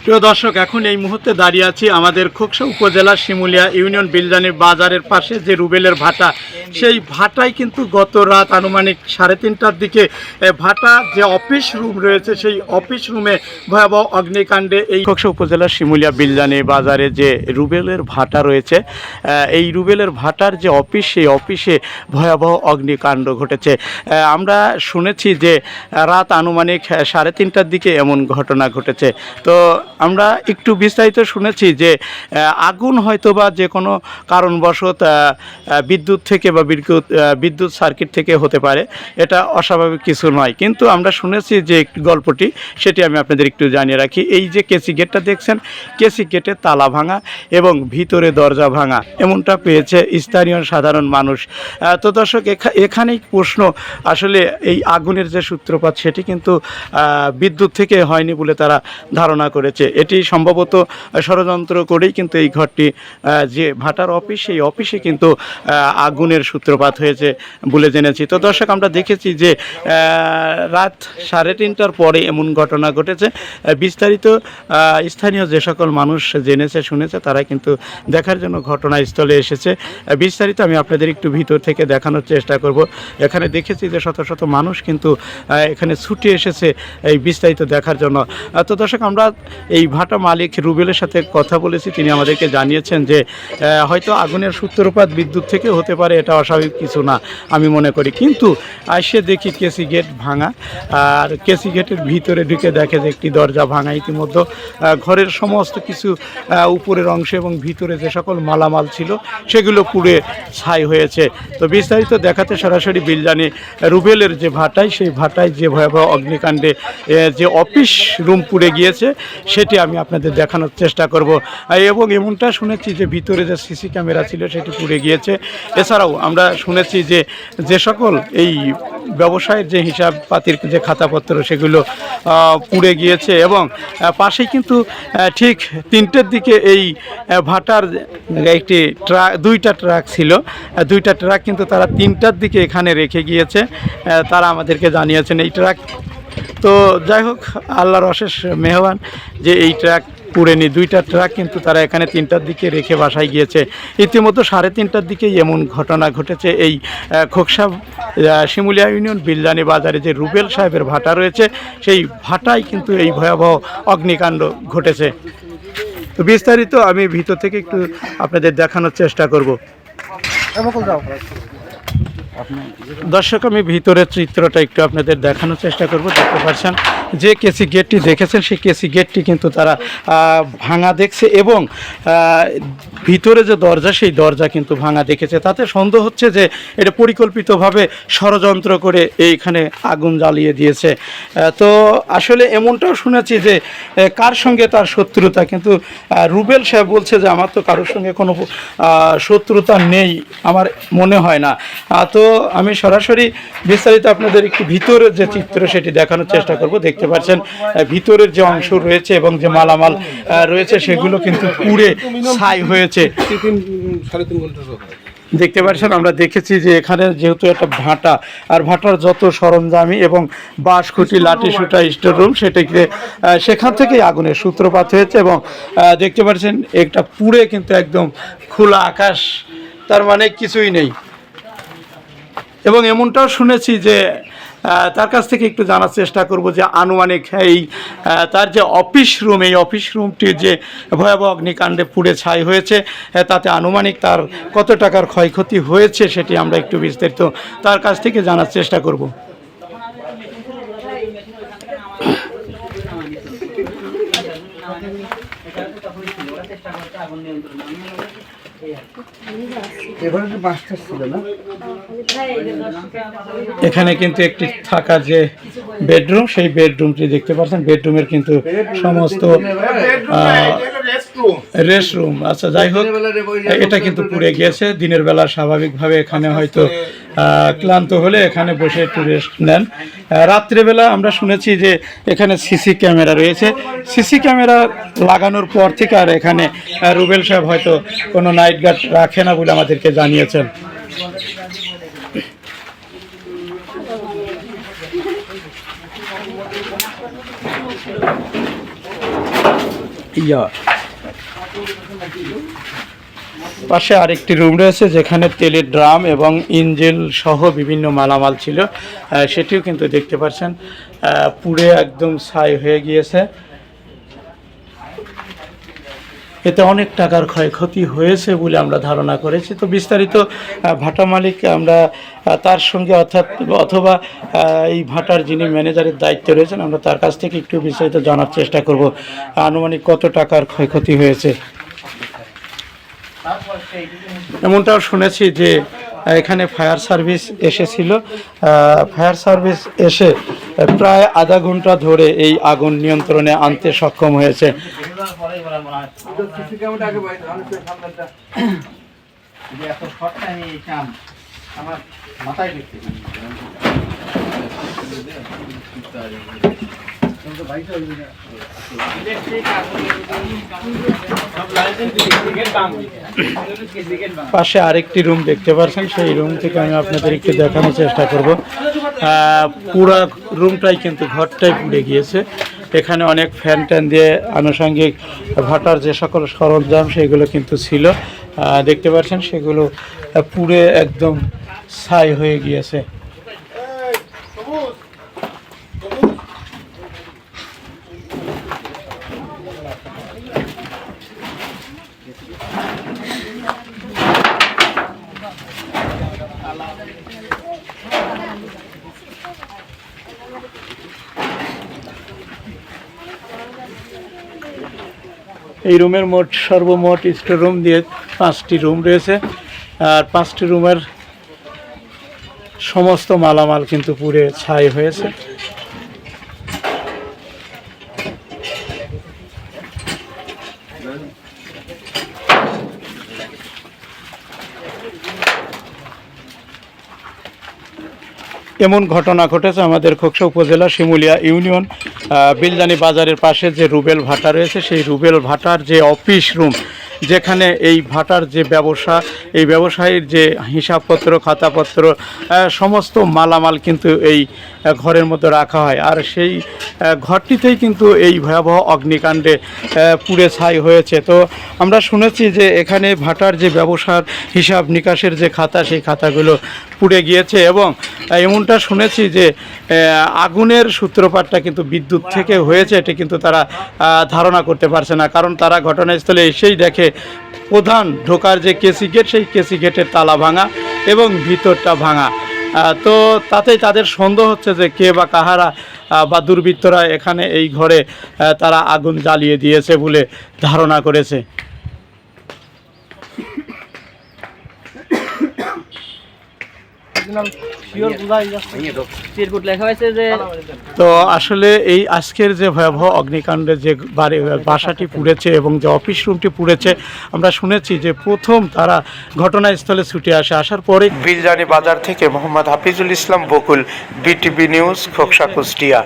প্রিয় দর্শক, এখন এই মুহূর্তে দাঁড়িয়ে আছি আমাদের খোকসা উপজেলার শিমুলিয়া ইউনিয়ন বিলজানি বাজারের পাশে যে রুবেলের ভাটা, সেই ভাটায় কিন্তু গত রাত আনুমানিক 3:30টার দিকে ভাটা যে অফিস রুম রয়েছে সেই অফিস রুমে ভয়াবহ অগ্নিকাণ্ডে এই খোকসা উপজেলার শিমুলিয়া বিলজানি বাজারে যে রুবেলের ভাটা রয়েছে, এই রুবেলের ভাটার যে অফিস, সেই অফিসে ভয়াবহ অগ্নিকাণ্ড ঘটেছে। আমরা শুনেছি যে রাত আনুমানিক 3:30টার দিকে এমন ঘটনা ঘটেছে। তো আমরা একটু বিস্তারিত শুনেছি যে আগুন হয়তো বা যে কোনো কারণবশত বিদ্যুৎ থেকে বা বিদ্যুৎ সার্কিট থেকে হতে পারে, এটা অস্বাভাবিক কিছু নয়। কিন্তু আমরা শুনেছি যে গল্পটি, সেটি আমি আপনাদের একটু জানিয়ে রাখি। এই যে কেসি গেটটা দেখছেন, কেসি গেটে তালা ভাঙা এবং ভিতরে দরজা ভাঙা, এমনটা পেয়েছে স্থানীয় সাধারণ মানুষ। তো দর্শক, এখানেই প্রশ্ন, আসলে এই আগুনের যে সূত্রপাত সেটি কিন্তু বিদ্যুৎ থেকে হয়নি বলে তারা ধারণা করেছে। এটি সম্ভবত ষড়যন্ত্র করেই কিন্তু এই ঘরটি, যে ভাটার অফিস, সেই অফিসে কিন্তু আগুনের সূত্রপাত হয়েছে বলে জেনেছি। তো দর্শক, আমরা দেখেছি যে রাত 3:30টার পরে এমন ঘটনা ঘটেছে। বিস্তারিত স্থানীয় যে সকল মানুষ জেনেছে শুনেছে, তারা কিন্তু দেখার জন্য ঘটনাস্থলে এসেছে। বিস্তারিত আমি আপনাদের একটু ভিতর থেকে দেখানোর চেষ্টা করব। এখানে দেখেছি যে শত শত মানুষ কিন্তু এখানে ছুটে এসেছে এই বিস্তারিত দেখার জন্য। তো দর্শক, আমরা এই ভাটা মালিক রুবেলের সাথে কথা বলেছি। তিনি আমাদেরকে জানিয়েছেন যে হয়তো আগুনের সূত্রপাত বিদ্যুৎ থেকে হতে পারে, এটা অস্বাভাবিক কিছু না আমি মনে করি। কিন্তু আসে দেখি কেসি গেট ভাঙা, আর কেসি গেটের ভিতরে ঢুকে দেখে যে একটি দরজা ভাঙা। ইতিমধ্যে ঘরের সমস্ত কিছু উপরের অংশে এবং ভিতরে যে সকল মালামাল ছিল সেগুলো পুড়ে ছাই হয়েছে। তো বিস্তারিত দেখাতে সরাসরি বিলজানি রুবেলের যে ভাটায়, সেই ভাটায় যে ভয়াবহ অগ্নিকাণ্ডে যে অফিস রুম পুড়ে গিয়েছে সেটি আমি আপনাদের দেখানোর চেষ্টা করব। এবং এমনটা শুনেছি যে ভিতরে যে সিসি ক্যামেরা ছিল সেটি পুড়ে গিয়েছে। এছাড়াও আমরা শুনেছি যে যে সকল এই ব্যবসায়ের যে হিসাব পাতির যে খাতাপত্র সেগুলো পুড়ে গিয়েছে। এবং পাশেই কিন্তু ঠিক 3টের দিকে এই ভাটার একটি দুইটা ট্রাক ছিল, দুইটা ট্রাক কিন্তু তারা 3টার দিকে এখানে রেখে গিয়েছে, তারা আমাদেরকে জানিয়েছেন। এই ট্রাক, তো যাই হোক, আল্লাহর অশেষ মেহরবান যে এই ট্রাক পুড়েনি। দুইটা ট্রাক কিন্তু তারা এখানে 3টার দিকে রেখে বাসায় গিয়েছে। ইতিমধ্যে 3:30টার দিকেই এমন ঘটনা ঘটেছে এই খোকসা শিমুলিয়া ইউনিয়ন বিলজানি বাজারে যে রুবেল সাহেবের ভাটা রয়েছে, সেই ভাটায় কিন্তু এই ভয়াবহ অগ্নিকাণ্ড ঘটেছে। তো বিস্তারিত আমি ভিতর থেকে একটু আপনাদের দেখানোর চেষ্টা করব। দর্শক, আমি ভিতরের চিত্রটা একটু আপনাদের দেখানোর চেষ্টা করব। দেখতে পাচ্ছেন যে কেসি গেটটি দেখেছেন, সেই কেসি গেটটি কিন্তু তারা ভাঙা দেখছে এবং ভিতরে যে দরজা, সেই দরজা কিন্তু ভাঙা দেখেছে। তাতে সন্দেহ হচ্ছে যে এটা পরিকল্পিতভাবে ষড়যন্ত্র করে এইখানে আগুন জ্বালিয়ে দিয়েছে। তো আসলে এমনটাও শুনেছি যে কার সঙ্গে তার শত্রুতা, কিন্তু রুবেল সাহেব বলছে যে আমার তো কারোর সঙ্গে কোনো শত্রুতা নেই, আমার মনে হয় না। তো আমি সরাসরি বিস্তারিত আপনাদের একটু ভিতরের যে চিত্র সেটি দেখানোর চেষ্টা করব। দেখতে পাচ্ছেন ভিতরের যে অংশ রয়েছে এবং যে মালামাল রয়েছে সেগুলো কিন্তু পুড়ে ছাই হয়েছে। দেখতে পাচ্ছেন, আমরা দেখেছি যে এখানে যেহেতু একটা ভাটা, আর ভাটার যত সরঞ্জামি এবং বাঁশ খুঁটি, লাঠি সুটা, স্টোর রুম, সেটাকে সেখান থেকেই আগুনের সূত্রপাত হয়েছে। এবং দেখতে পাচ্ছেন একটা পুড়ে কিন্তু একদম খোলা আকাশ, তার মানে কিছুই নেই। এবং এমনটাও শুনেছি যে তার কাছ থেকে একটু জানার চেষ্টা করব যে আনুমানিক এই তার যে অফিস রুম, এই অফিস রুমটি যে ভয়াবহ অগ্নিকাণ্ডে পুড়ে ছাই হয়েছে, তাতে আনুমানিক তার কত টাকার ক্ষয়ক্ষতি হয়েছে সেটি আমরা একটু বিস্তারিত তার কাছ থেকে জানার চেষ্টা করব। এখানে কিন্তু একটি থাকা যে বেডরুম, সেই বেডরুমটি দেখতে পাচ্ছেন। বেডরুমের কিন্তু সমস্ত রেস্ট রুম, আচ্ছা যাই হোক, এটা কিন্তু পুড়ে গিয়েছে। দিনের বেলা স্বাভাবিকভাবে এখানে হয়তো ক্লান্ত হলে এখানে বসে একটু রেস্ট নেন। রাত্রেবেলা আমরা শুনেছি যে এখানে সিসি ক্যামেরা রয়েছে। সিসি ক্যামেরা লাগানোর পর থেকে আর এখানে রুবেল সাহেব হয়তো কোনো নাইট গার্ড রাখে না বলে আমাদেরকে জানিয়েছেন। পাশে আরেকটি রুম রয়েছে যেখানে তেলের ড্রাম এবং ইঞ্জিন সহ বিভিন্ন মালামাল ছিল, সেটিও কিন্তু দেখতে পাচ্ছেন পুড়ে একদম ছাই হয়ে গিয়েছে। এতে অনেক টাকার ক্ষয়ক্ষতি হয়েছে বলে আমরা ধারণা করেছি। তো বিস্তারিত ভাটা মালিক আমরা তার সঙ্গে অথবা এই ভাটার যিনি ম্যানেজারের দায়িত্বে রয়েছেন আমরা তার কাছ থেকে একটু বিস্তারিত জানার চেষ্টা করব আনুমানিক কত টাকার ক্ষয়ক্ষতি হয়েছে। এমনটাও শুনেছি যে এখানে ফায়ার সার্ভিস এসেছিল, ফায়ার সার্ভিস এসে প্রায় আধা ঘন্টা ধরে এই আগুন নিয়ন্ত্রণে আনতে সক্ষম হয়েছে। পাশে আরেকটি রুম দেখতে পাচ্ছেন, সেই রুম থেকে আমি আপনাদের একটু দেখানোর চেষ্টা করব। পুরো রুমটাই কিন্তু ঘরটাই পুড়ে গিয়েছে। এখানে অনেক ফ্যান ট্যান দিয়ে আনুষঙ্গিক ভাটার যে সকল সরঞ্জাম সেগুলো কিন্তু ছিল, দেখতে পাচ্ছেন সেগুলো পুড়ে একদম ছাই হয়ে গিয়েছে। এই রুমের সর্বমোট স্টোর রুম দিয়ে 5টি রুম রয়েছে, আর 5টি রুমের সমস্ত মালামাল কিন্তু পুড়ে ছাই হয়েছে। এমন ঘটনা ঘটেছে আমাদের খোকসা উপজেলা শিমুলিয়া ইউনিয়ন বিলজানি বাজারের পাশে যে রুবেল ভাটা রয়েছে, সেই রুবেল ভাটার যে অফিস রুম, যেখানে এই ভাটার যে ব্যবসা, এই ব্যবসায়ীর যে হিসাবপত্র খাতাপত্র সমস্ত মালামাল কিন্তু এই ঘরের মধ্যে রাখা হয়। আর সেই ঘরটিতেই কিন্তু এই ভয়াবহ অগ্নিকাণ্ডে পুড়ে ছাই হয়েছে। তো আমরা শুনেছি যে এখানে ভাটার যে ব্যবসার হিসাব নিকাশের যে খাতা, সেই খাতাগুলো পুড়ে গিয়েছে এবং এমনটা শুনেছি যে আগুনের সূত্রপাতটা কিন্তু বিদ্যুৎ থেকে হয়েছে, এটি কিন্তু তারা ধারণা করতে পারছে না, কারণ তারা ঘটনাস্থলে এসেই দেখে প্রধান ঢোকার যে কেসি গেট, সেই কেসি গেটের তালা ভাঙা এবং ভিতরটা ভাঙা। তো তাতেই তাদের সন্দেহ হচ্ছে যে কে বা কাহারা বা দুর্বৃত্তরা এখানে এই ঘরে তারা আগুন জ্বালিয়ে দিয়েছে বলে ধারণা করেছে। তো আসলে এই আজকের যে ভয়াবহ অগ্নিকাণ্ডে যে বাসাটি পুড়েছে এবং যে অফিস রুমটি পুড়েছে, আমরা শুনেছি যে প্রথম তারা ঘটনাস্থলে ছুটে আসার পরে বিলজানি বাজার থেকে মোহাম্মদ হাফিজুল ইসলাম বকুল, বিটিভি নিউজ, খোকসা, কুষ্টিয়া।